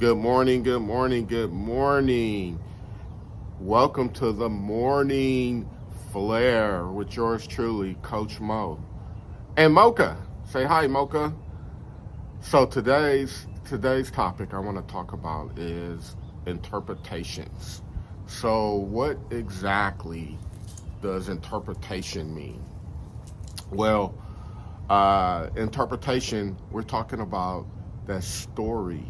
Good morning, good morning, good morning. Welcome to the morning flare with yours truly, Coach Mo. And Mocha. Say hi, Mocha. So today's topic I want to talk about is interpretations. So what exactly does interpretation mean? Well, interpretation, we're talking about that story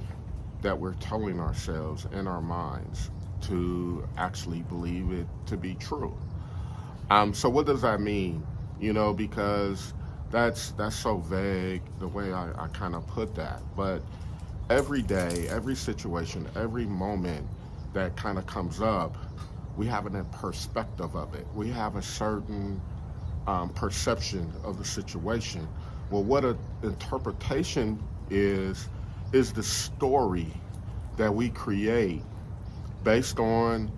that we're telling ourselves in our minds to actually believe it to be true. So what does that mean? Because that's so vague the way I kind of put that. But every day, every situation, every moment that kind of comes up, we have a perspective of it. We have a certain perception of the situation. Well, what an interpretation is the story that we create based on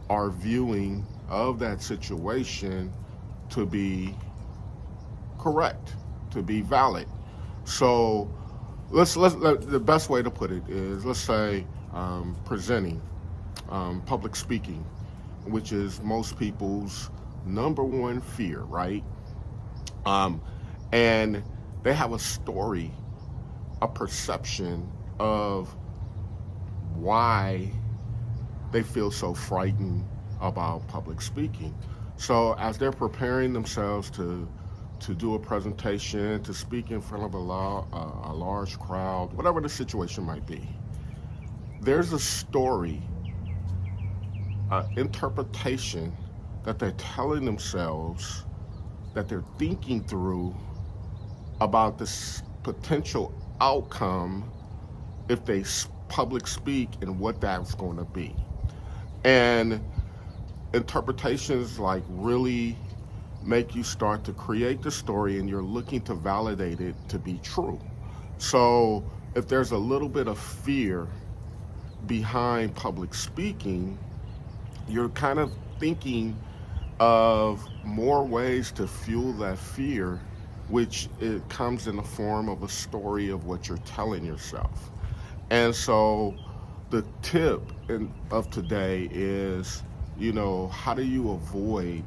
our viewing of that situation to be correct, to be valid. So let's the best way to put it is, let's say, presenting, public speaking, which is most people's number one fear, right? Um, and they have a story, a perception of why they feel so frightened about public speaking. So as they're preparing themselves to do a presentation, to speak in front of a large crowd, whatever the situation might be, there's a story, interpretation that they're telling themselves, that they're thinking through about this potential outcome if they public speak and what that's going to be. And interpretations like really make you start to create the story and you're looking to validate it to be true. So if there's a little bit of fear behind public speaking, you're kind of thinking of more ways to fuel that fear, which it comes in the form of a story of what you're telling yourself. And so the tip of today is, how do you avoid,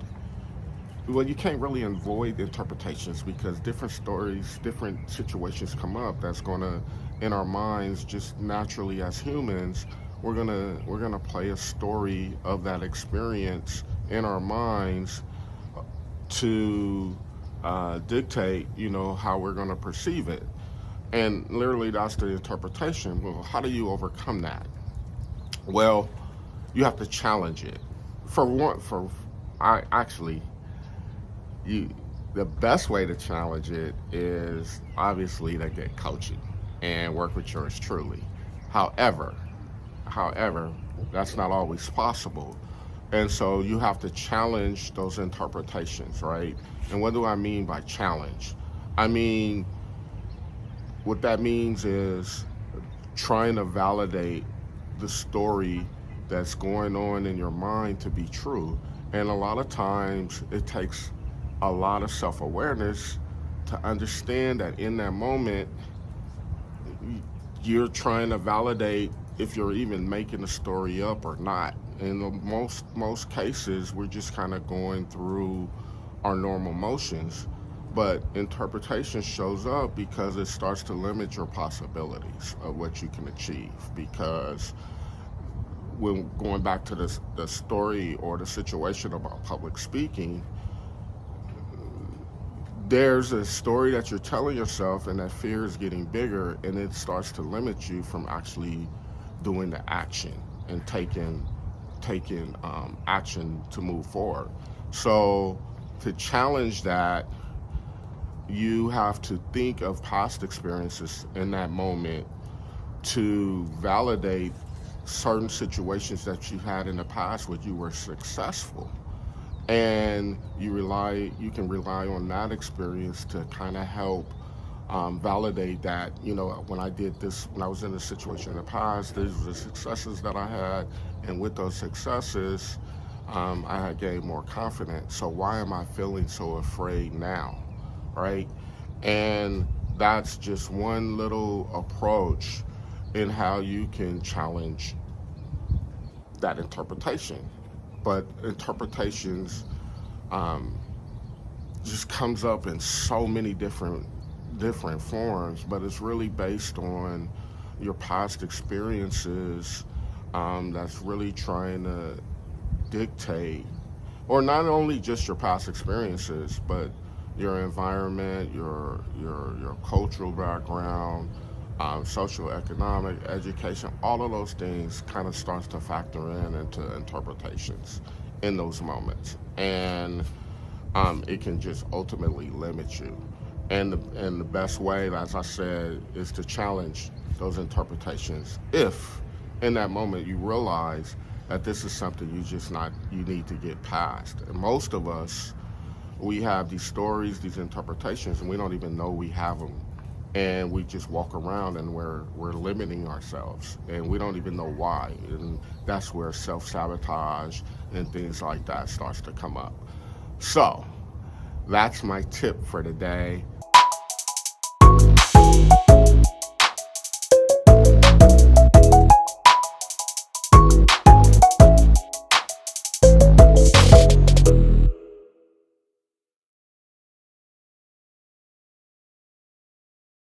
well, you can't really avoid interpretations because different stories, different situations come up that's going to, in our minds, just naturally as humans, we're going to play a story of that experience in our minds to dictate, how we're going to perceive it. And literally, that's the interpretation. Well, how do you overcome that? Well, you have to challenge it. For one, I actually, you, the best way to challenge it is obviously to get coaching and work with yours truly. However, however, that's not always possible. And so you have to challenge those interpretations, right? And what do I mean by challenge? I mean, what that means is trying to validate the story that's going on in your mind to be true. And a lot of times it takes a lot of self awareness to understand that in that moment, you're trying to validate if you're even making the story up or not. In the most cases, we're just kind of going through our normal motions. But interpretation shows up because it starts to limit your possibilities of what you can achieve. Because when going back to the story or the situation about public speaking, there's a story that you're telling yourself, and that fear is getting bigger, and it starts to limit you from actually doing the action and taking action to move forward. So to challenge that, you have to think of past experiences in that moment to validate certain situations that you had in the past where you were successful, and you can rely on that experience to kind of help validate that, when I did this, when I was in this situation in the past, these were the successes that I had, and with those successes, I had gained more confidence. So why am I feeling so afraid now, right? And that's just one little approach in how you can challenge that interpretation. But interpretations um, just comes up in so many different forms, but it's really based on your past experiences, that's really trying to dictate, or not only just your past experiences, but your environment, your cultural background, social, economic, education, all of those things kind of starts to factor into interpretations in those moments, and it can just ultimately limit you. And the best way, as I said, is to challenge those interpretations. If in that moment you realize that this is something you need to get past. And most of us, we have these stories, these interpretations, and we don't even know we have them. And we just walk around and we're limiting ourselves, and we don't even know why. And that's where self sabotage and things like that starts to come up. So that's my tip for today.